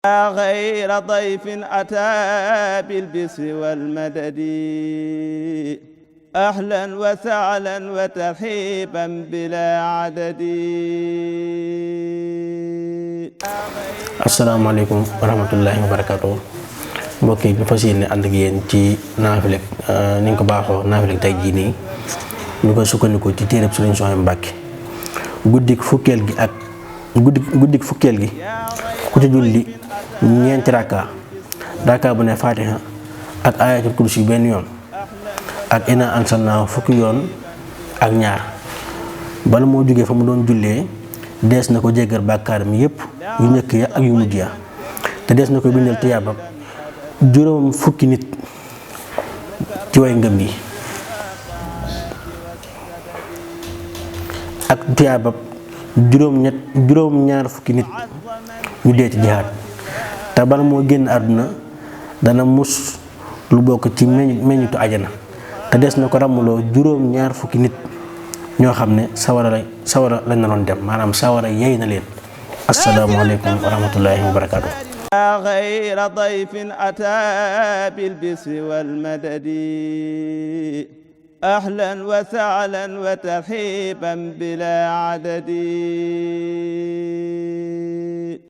غير ضيف أتى بالبسر والمدد أهلا وسهلا وترحيبا بلا عدد. asalaamaaleykum wa rahmatullahi wa barakaatu mbokk yi ñu fas yéene ànd ak yéen ci naafile ni nga ko baaxoo naafile tey jii nii ñu koy sukkandiku ci téereb Sëriñ Souhaïbou Mbacké guddik fukkeel gi ak guddik fukkeel gi ku ci julli ñeenti rakka bu ne Fatiha ak ayatul kursi benn yoon ak inna anzalnaahu fukki yoon ak ñaar bala moo jógee fa mu doon jullee dees na ko jéggal bàkkaaram yépp yu njëkk ya ak yu mujj ya te dees na ko bindal tiyaabam juróom fukki nit ci way ngëm yi ak tiyaabam juróom ñaar fukki nit ñu dee ci jihaad te bala moo génn àdduna dana mus lu bokk ci meññitu ajana te des na ko ràmmuloo juróom ñaar fukki nit ñoo xam ne sawara lañ na doon dem maanaam sawara yey na leen. asalaamaaleykum wa rahmatullahi wa barakaatu. غير ضيف أتى بالبسر والمدد أهلا وسهلا وترحيبا بلا عدد.